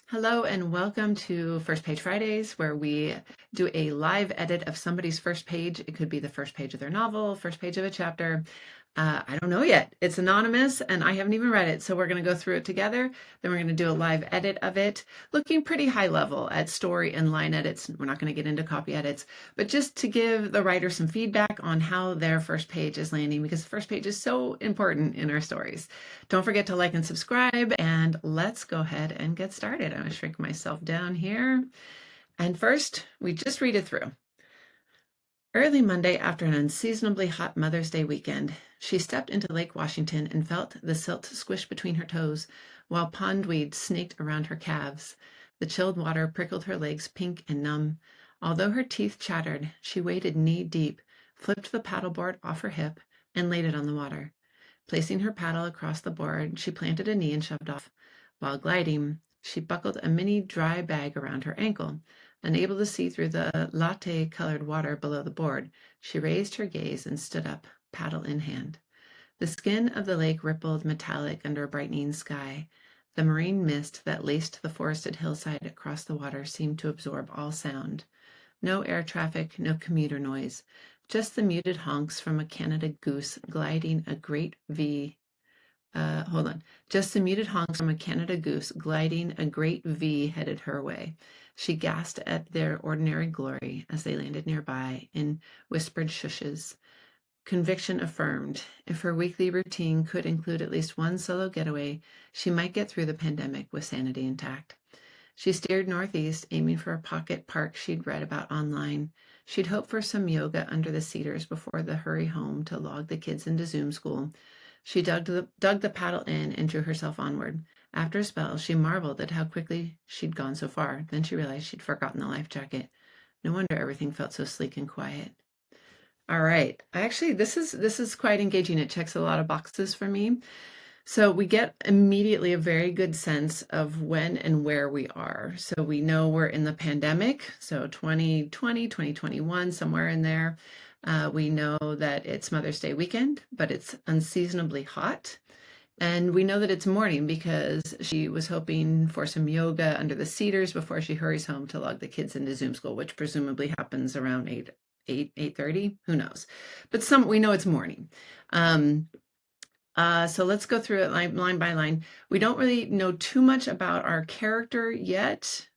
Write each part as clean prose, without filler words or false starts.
Hello and welcome to First Page Fridays, where we do a live edit of somebody's first page. It could be the first page of their novel, first page of a chapter. I don't know yet. It's anonymous and I haven't even read it. So we're going to go through it together. Then we're going to do a live edit of it, looking pretty high level at story and line edits. We're not going to get into copy edits, but just to give the writer some feedback on how their first page is landing, because the first page is so important in our stories. Don't forget to like and subscribe, and let's go ahead and get started. I'm going to shrink myself down here. And first, we just read it through. Early Monday, after an unseasonably hot Mother's Day weekend, she stepped into Lake Washington and felt the silt squish between her toes, while pondweed snaked around her calves. The chilled water prickled her legs pink and numb. Although her teeth chattered, she waded knee-deep, flipped the paddleboard off her hip, and laid it on the water. Placing her paddle across the board, she planted a knee and shoved off. While gliding, she buckled a mini dry bag around her ankle. Unable to see through the latte-colored water below the board, she raised her gaze and stood up, paddle in hand. The skin of the lake rippled metallic under a brightening sky. The marine mist that laced the forested hillside across the water seemed to absorb all sound. No air traffic, no commuter noise, just the muted honks from a Canada goose gliding a great V. Just the muted honks from a Canada goose gliding a great V headed her way. She gasped at their ordinary glory as they landed nearby in whispered shushes. Conviction affirmed. If her weekly routine could include at least one solo getaway, she might get through the pandemic with sanity intact. She steered northeast, aiming for a pocket park she'd read about online. She'd hoped for some yoga under the cedars before the hurry home to log the kids into Zoom school. She dug the paddle in and drew herself onward. After a spell, she marveled at how quickly she'd gone so far. Then she realized she'd forgotten the life jacket. No wonder everything felt so sleek and quiet. All right. Actually, this is quite engaging. It checks a lot of boxes for me. So we get immediately a very good sense of when and where we are. So we know we're in the pandemic, so 2020, 2021, somewhere in there. We know that it's Mother's Day weekend, but it's unseasonably hot. And we know that it's morning because she was hoping for some yoga under the cedars before she hurries home to log the kids into Zoom school, which presumably happens around 8:30, who knows? But we know it's morning. So let's go through it line by line. We don't really know too much about our character yet.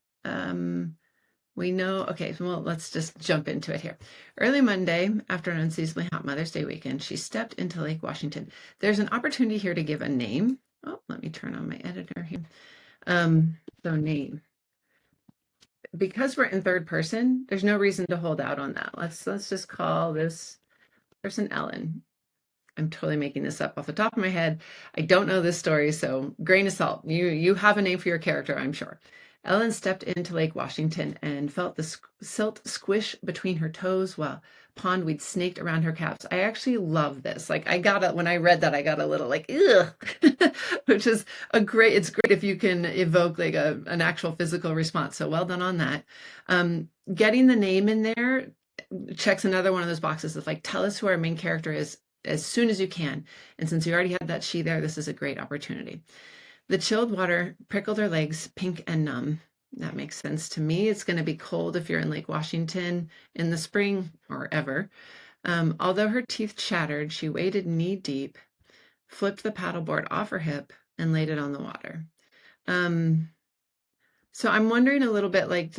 We know, okay, well, let's just jump into it here. Early Monday, after an unseasonably hot Mother's Day weekend, she stepped into Lake Washington. There's an opportunity here to give a name. Oh, let me turn on my editor here. So name. Because we're in third person, there's no reason to hold out on that. Let's just call this person Ellen. I'm totally making this up off the top of my head. I don't know this story, so grain of salt. You have a name for your character, I'm sure. Ellen stepped into Lake Washington and felt the silt squish between her toes while pondweed snaked around her calves. I actually love this. Like when I read that, I got a little like, ugh, which is it's great if you can evoke like an actual physical response. So well done on that. Getting the name in there checks another one of those boxes of like, tell us who our main character is as soon as you can. And since you already had that she there, this is a great opportunity. The chilled water prickled her legs pink and numb. That makes sense to me. It's going to be cold if you're in Lake Washington in the spring or ever. Although her teeth chattered, she waded knee deep, flipped the paddleboard off her hip, and laid it on the water. So I'm wondering a little bit like,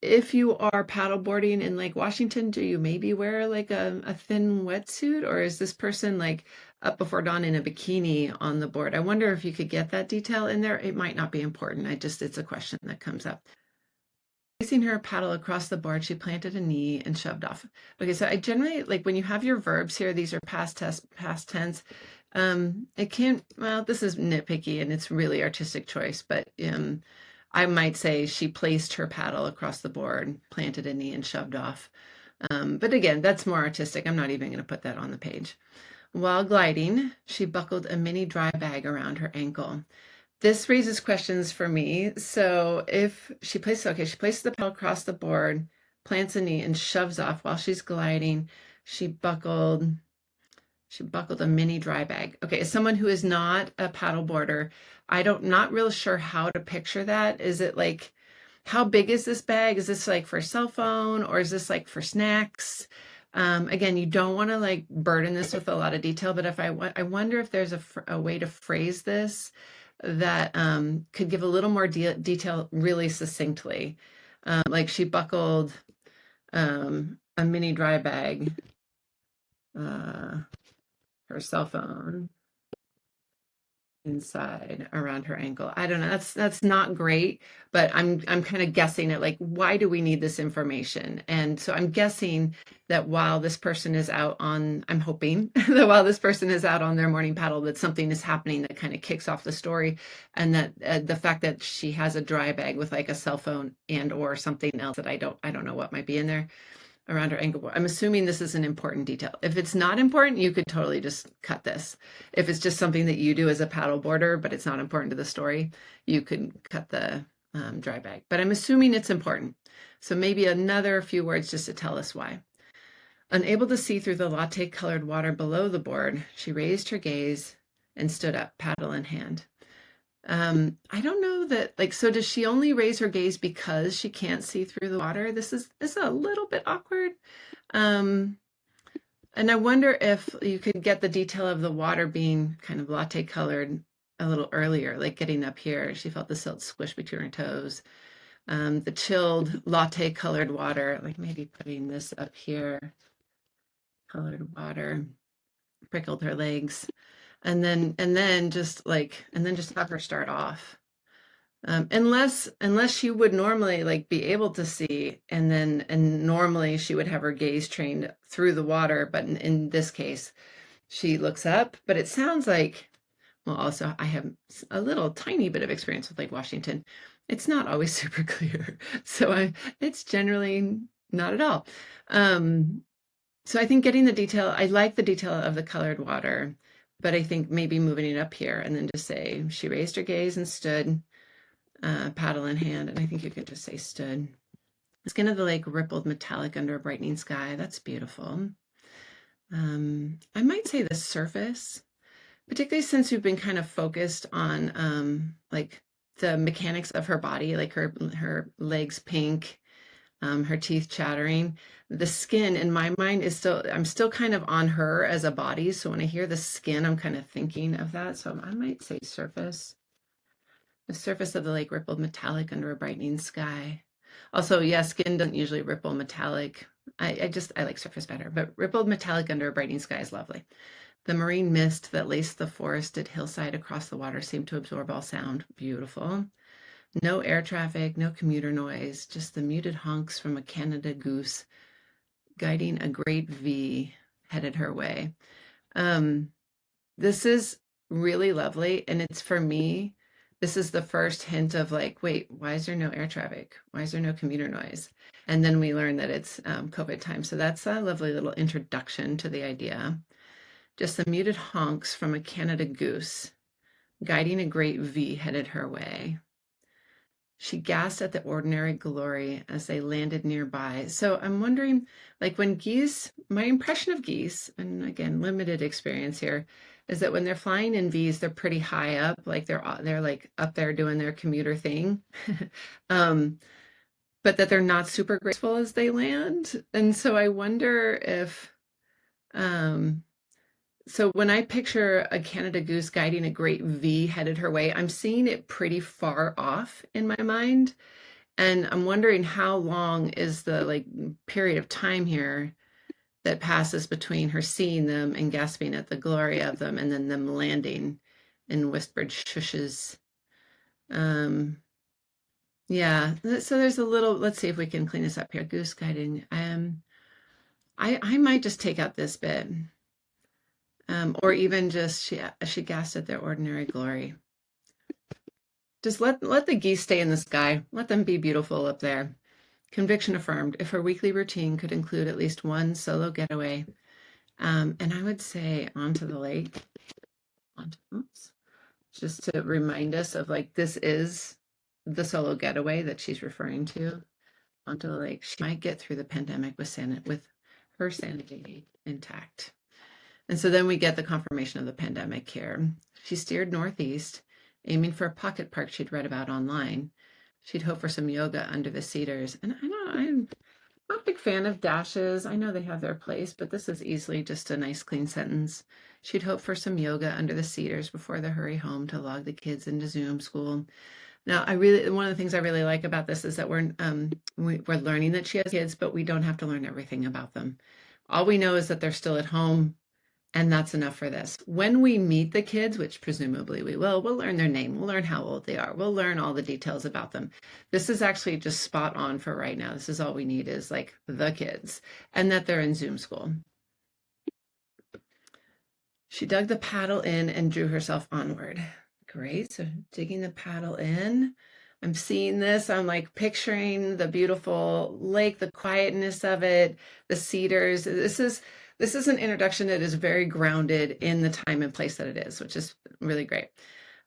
if you are paddleboarding in Lake Washington, do you maybe wear like a thin wetsuit, or is this person like up before dawn in a bikini on the board? I wonder if you could get that detail in there. It might not be important. It's a question that comes up. Placing her paddle across the board, she planted a knee and shoved off. Okay, so I generally like when you have your verbs here, these are past tense. This is nitpicky and it's really artistic choice, but I might say she placed her paddle across the board, planted a knee, and shoved off. But again, that's more artistic. I'm not even going to put that on the page. While gliding, she buckled a mini dry bag around her ankle. This raises questions for me. So if she places the paddle across the board, plants a knee, and shoves off while she's gliding, she buckled She buckled a mini dry bag. Okay, as someone who is not a paddleboarder, not real sure how to picture that. Is it like, how big is this bag? Is this like for a cell phone or is this like for snacks? Again, you don't want to like burden this with a lot of detail, but if I wonder if there's a way to phrase this that could give a little more detail really succinctly. Like she buckled a mini dry bag, uh, her cell phone inside around her ankle. I don't know. That's not great, but I'm kind of guessing at like, why do we need this information? And so I'm guessing that while this person is out on, I'm hoping that while this person is out on their morning paddle, that something is happening that kind of kicks off the story, and that the fact that she has a dry bag with like a cell phone and or something else that I don't know what might be in there around her ankle. I'm assuming this is an important detail. If it's not important, you could totally just cut this. If it's just something that you do as a paddleboarder, but it's not important to the story, you could cut the dry bag. But I'm assuming it's important. So maybe another few words just to tell us why. Unable to see through the latte-colored water below the board, she raised her gaze and stood up, paddle in hand. I don't know that, like, so does she only raise her gaze because she can't see through the water? This is a little bit awkward. And I wonder if you could get the detail of the water being kind of latte colored a little earlier, like getting up here. She felt the silt squish between her toes. The chilled latte colored water, like maybe putting this up here, colored water, prickled her legs. And then just have her start off. Unless she would normally like be able to see, and normally she would have her gaze trained through the water, but in this case, she looks up. But it sounds like, well, also I have a little tiny bit of experience with Lake Washington. It's not always super clear, so it's generally not at all. So I think getting the detail, I like the detail of the colored water, but I think maybe moving it up here and then just say she raised her gaze and stood, paddle in hand, and I think you could just say stood. The skin of the lake rippled metallic under a brightening sky. That's beautiful. I might say the surface, particularly since we've been kind of focused on like the mechanics of her body, like her legs pink, her teeth chattering. The skin in my mind I'm still kind of on her as a body. So when I hear the skin, I'm kind of thinking of that. So I might say surface. The surface of the lake rippled metallic under a brightening sky. Also, yeah, skin doesn't usually ripple metallic. I like surface better, but rippled metallic under a brightening sky is lovely. The marine mist that laced the forested hillside across the water seemed to absorb all sound. Beautiful. No air traffic, no commuter noise, just the muted honks from a Canada goose guiding a great V headed her way. This is really lovely. And it's, for me, this is the first hint of like, wait, why is there no air traffic? Why is there no commuter noise? And then we learn that it's COVID time. So that's a lovely little introduction to the idea. Just the muted honks from a Canada goose guiding a great V headed her way. She gasped at the ordinary glory as they landed nearby. So I'm wondering, like when geese, my impression of geese, and again, limited experience here, is that when they're flying in V's, they're pretty high up, like they're like up there doing their commuter thing, but that they're not super graceful as they land. And so I wonder if, so when I picture a Canada goose guiding a great V headed her way, I'm seeing it pretty far off in my mind. And I'm wondering how long is the like period of time here that passes between her seeing them and gasping at the glory of them and then them landing in whispered shushes. Yeah, so there's a little, let's see if we can clean this up here. Goose guiding. I might just take out this bit. Or even just she gasped at their ordinary glory. Just let the geese stay in the sky. Let them be beautiful up there. Conviction affirmed. If her weekly routine could include at least one solo getaway, and I would say onto the lake, just to remind us of like this is the solo getaway that she's referring to, onto the lake. She might get through the pandemic with her sanity intact. And so then we get the confirmation of the pandemic here. She steered northeast, aiming for a pocket park she'd read about online. She'd hoped for some yoga under the cedars. And I'm not a big fan of dashes. I know they have their place, but this is easily just a nice, clean sentence. She'd hoped for some yoga under the cedars before the hurry home to log the kids into Zoom school. Now, one of the things I really like about this is that we're learning that she has kids, but we don't have to learn everything about them. All we know is that they're still at home, and that's enough for this. When we meet the kids, which presumably we will, we'll learn their name, we'll learn how old they are, we'll learn all the details about them. This is actually just spot on for right now. This is all we need is like the kids, and that they're in Zoom school. She dug the paddle in and drew herself onward. Great. So digging the paddle in. I'm seeing this. I'm like picturing the beautiful lake, the quietness of it, the cedars. This is an introduction that is very grounded in the time and place that it is, which is really great.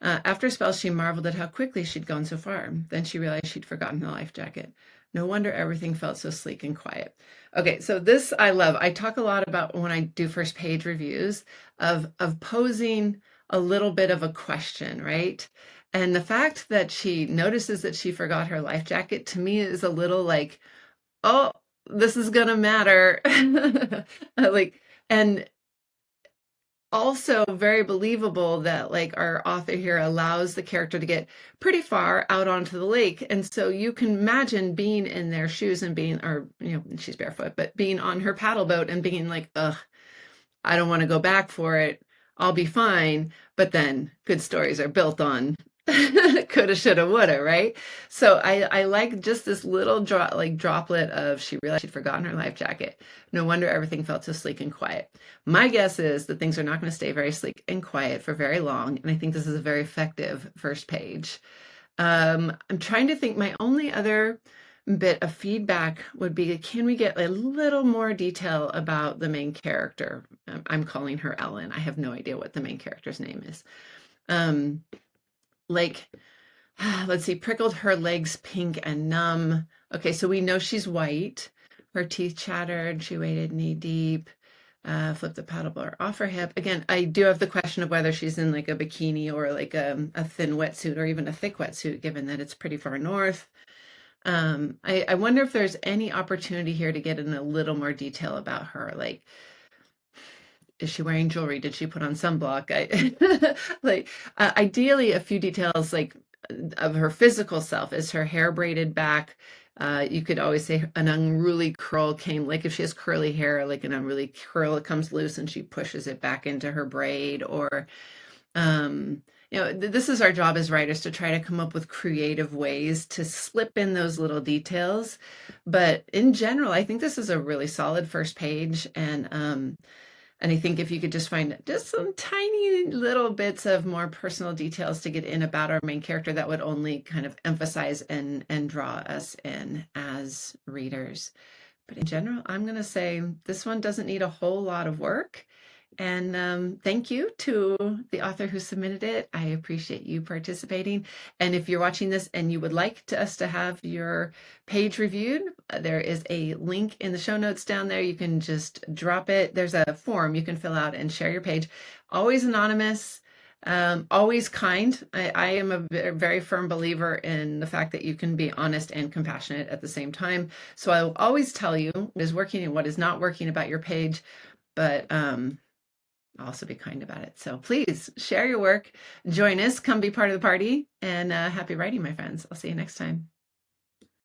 After a spell, she marveled at how quickly she'd gone so far. Then she realized she'd forgotten the life jacket. No wonder everything felt so sleek and quiet. Okay, so this I love. I talk a lot about when I do first page reviews of posing a little bit of a question, right? And the fact that she notices that she forgot her life jacket to me is a little like, oh, this is gonna matter. Like, and also very believable that like our author here allows the character to get pretty far out onto the lake. And so you can imagine being in their shoes and being, or, she's barefoot, but being on her paddle boat and being like, ugh, I don't want to go back for it. I'll be fine. But then good stories are built on coulda, shoulda, woulda, right? So I like just this little droplet of she realized she'd forgotten her life jacket. No wonder everything felt so sleek and quiet. My guess is that things are not going to stay very sleek and quiet for very long, and I think this is a very effective first page. I'm trying to think. My only other bit of feedback would be, can we get a little more detail about the main character? I'm calling her Ellen. I have no idea what the main character's name is. Let's see, prickled her legs pink and numb. Okay, so we know she's white. Her teeth chattered. She waded knee deep. Flipped the paddleboard off her hip. Again, I do have the question of whether she's in like a bikini or like a thin wetsuit or even a thick wetsuit, given that it's pretty far north. I wonder if there's any opportunity here to get in a little more detail about her. Like, is she wearing jewelry? Did she put on sunblock? Ideally, a few details like of her physical self. Is her hair braided back? You could always say an unruly curl came, like if she has curly hair, like an unruly curl, it comes loose and she pushes it back into her braid. Or, this is our job as writers, to try to come up with creative ways to slip in those little details. But in general, I think this is a really solid first page. And I think if you could just find just some tiny little bits of more personal details to get in about our main character, that would only kind of emphasize and draw us in as readers. But in general, I'm going to say this one doesn't need a whole lot of work. And thank you to the author who submitted it. I appreciate you participating. And if you're watching this and you would like us to have your page reviewed, there is a link in the show notes down there. You can just drop it. There's a form you can fill out and share your page. Always anonymous, always kind. I am a very firm believer in the fact that you can be honest and compassionate at the same time. So I will always tell you what is working and what is not working about your page. But also be kind about it. So please share your work, join us, come be part of the party, and happy writing, my friends. I'll see you next time.